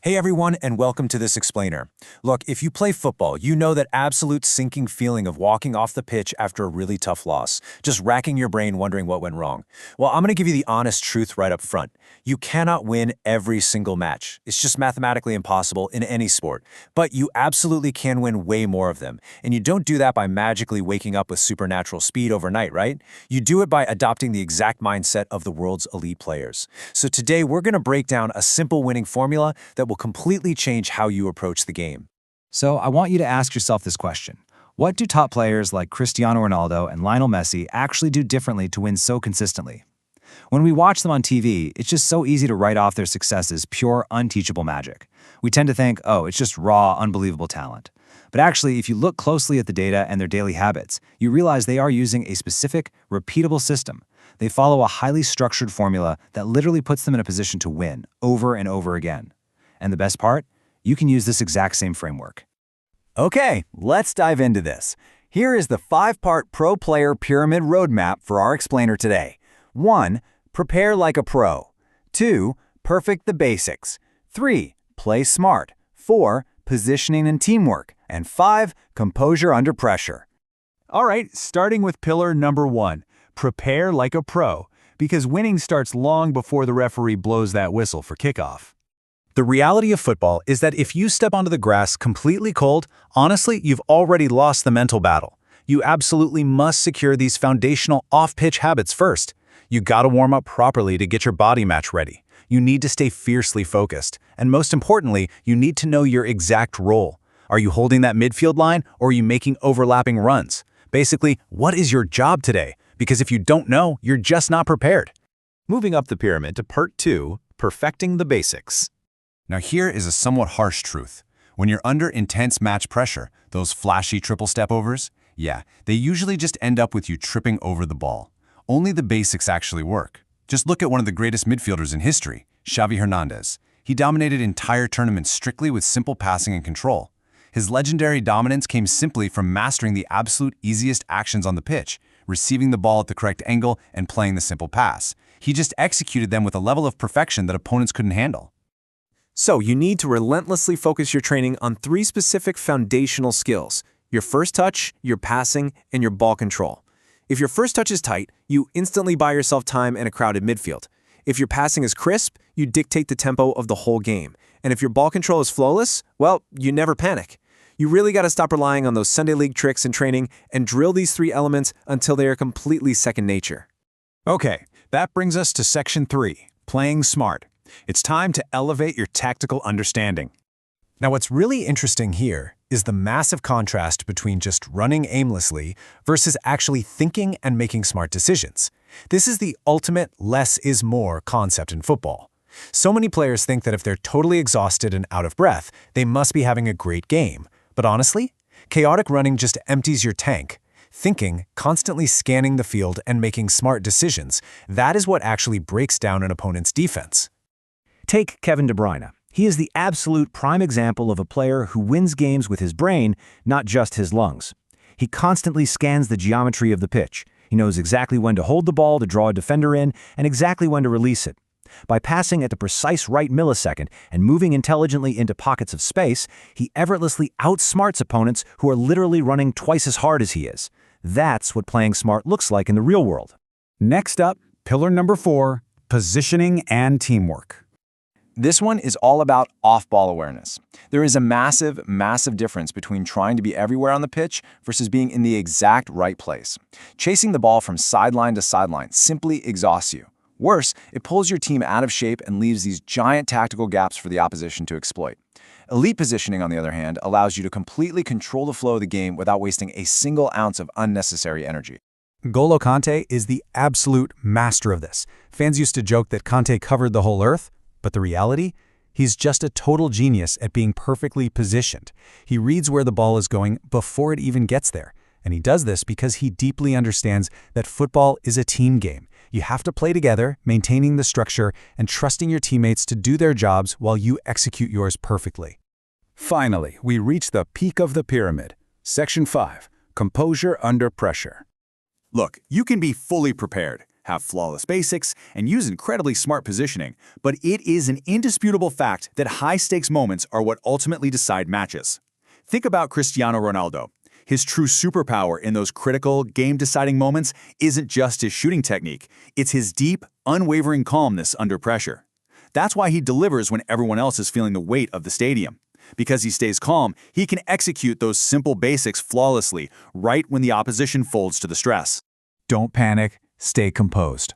Hey everyone, and welcome to this explainer. Look, if you play football, you know that absolute sinking feeling of walking off the pitch after a really tough loss, just racking your brain wondering what went wrong. Well, I'm going to give you the honest truth right up front. You cannot win every single match. It's just mathematically impossible in any sport. But you absolutely can win way more of them. And you don't do that by magically waking up with supernatural speed overnight, right? You do it by adopting the exact mindset of the world's elite players. So today, we're going to break down a simple winning formula that will completely change how you approach the game. So I want you to ask yourself this question. What do top players like Cristiano Ronaldo and Lionel Messi actually do differently to win so consistently? When we watch them on TV, it's just so easy to write off their success as pure, unteachable magic. We tend to think, oh, it's just raw, unbelievable talent. But actually, if you look closely at the data and their daily habits, you realize they are using a specific, repeatable system. They follow a highly structured formula that literally puts them in a position to win over and over again. And the best part? You can use this exact same framework. Okay, let's dive into this. Here is the 5-part pro player pyramid roadmap for our explainer today. 1. Prepare like a pro. 2. Perfect the basics. 3. Play smart. 4. Positioning and teamwork. And 5. Composure under pressure. All right, starting with pillar number 1. Prepare like a pro, because winning starts long before the referee blows that whistle for kickoff. The reality of football is that if you step onto the grass completely cold, honestly, you've already lost the mental battle. You absolutely must secure these foundational off-pitch habits first. You gotta warm up properly to get your body match ready. You need to stay fiercely focused. And most importantly, you need to know your exact role. Are you holding that midfield line, or are you making overlapping runs? Basically, what is your job today? Because if you don't know, you're just not prepared. Moving up the pyramid to part 2, perfecting the basics. Now here is a somewhat harsh truth. When you're under intense match pressure, those flashy triple step overs, they usually just end up with you tripping over the ball. Only the basics actually work. Just look at one of the greatest midfielders in history, Xavi Hernandez. He dominated entire tournaments strictly with simple passing and control. His legendary dominance came simply from mastering the absolute easiest actions on the pitch, receiving the ball at the correct angle and playing the simple pass. He just executed them with a level of perfection that opponents couldn't handle. So you need to relentlessly focus your training on 3 specific foundational skills: your first touch, your passing, and your ball control. If your first touch is tight, you instantly buy yourself time in a crowded midfield. If your passing is crisp, you dictate the tempo of the whole game. And if your ball control is flawless, well, you never panic. You really got to stop relying on those Sunday league tricks in training and drill these 3 elements until they are completely second nature. Okay, that brings us to section 3, playing smart. It's time to elevate your tactical understanding. Now what's really interesting here is the massive contrast between just running aimlessly versus actually thinking and making smart decisions. This is the ultimate less is more concept in football. So many players think that if they're totally exhausted and out of breath, they must be having a great game. But honestly, chaotic running just empties your tank. Thinking, constantly scanning the field and making smart decisions, that is what actually breaks down an opponent's defense. Take Kevin De Bruyne. He is the absolute prime example of a player who wins games with his brain, not just his lungs. He constantly scans the geometry of the pitch. He knows exactly when to hold the ball to draw a defender in and exactly when to release it. By passing at the precise right millisecond and moving intelligently into pockets of space, he effortlessly outsmarts opponents who are literally running twice as hard as he is. That's what playing smart looks like in the real world. Next up, pillar number 4, positioning and teamwork. This one is all about off-ball awareness. There is a massive, massive difference between trying to be everywhere on the pitch versus being in the exact right place. Chasing the ball from sideline to sideline simply exhausts you. Worse, it pulls your team out of shape and leaves these giant tactical gaps for the opposition to exploit. Elite positioning, on the other hand, allows you to completely control the flow of the game without wasting a single ounce of unnecessary energy. N'Golo Kante is the absolute master of this. Fans used to joke that Kante covered the whole earth, but the reality? He's just a total genius at being perfectly positioned. He reads where the ball is going before it even gets there. And he does this because he deeply understands that football is a team game. You have to play together, maintaining the structure and trusting your teammates to do their jobs while you execute yours perfectly. Finally, we reach the peak of the pyramid. Section 5, composure under pressure. Look, you can be fully prepared. have flawless basics, and use incredibly smart positioning, but it is an indisputable fact that high-stakes moments are what ultimately decide matches. Think about Cristiano Ronaldo. His true superpower in those critical, game-deciding moments isn't just his shooting technique, it's his deep, unwavering calmness under pressure. That's why he delivers when everyone else is feeling the weight of the stadium. Because he stays calm, he can execute those simple basics flawlessly, right when the opposition folds to the stress. Don't panic, stay composed.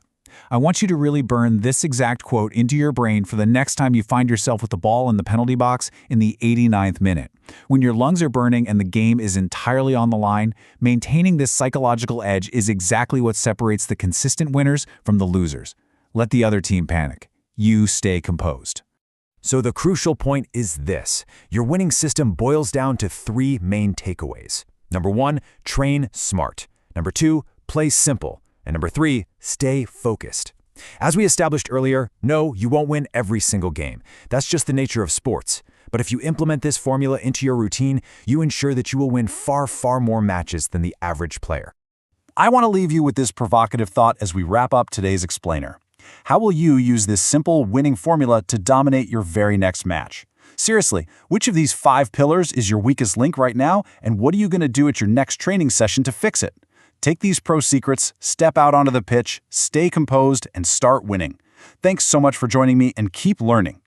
I want you to really burn this exact quote into your brain for the next time you find yourself with the ball in the penalty box in the 89th minute. When your lungs are burning and the game is entirely on the line, maintaining this psychological edge is exactly what separates the consistent winners from the losers. Let the other team panic. You stay composed. So the crucial point is this. Your winning system boils down to 3 main takeaways. Number 1, train smart. Number 2, play simple. And number 3, stay focused. As we established earlier, no, you won't win every single game. That's just the nature of sports. But if you implement this formula into your routine, you ensure that you will win far, far more matches than the average player. I want to leave you with this provocative thought as we wrap up today's explainer. How will you use this simple winning formula to dominate your very next match? Seriously, which of these 5 pillars is your weakest link right now, and what are you going to do at your next training session to fix it? Take these pro secrets, step out onto the pitch, stay composed, and start winning. Thanks so much for joining me, and keep learning.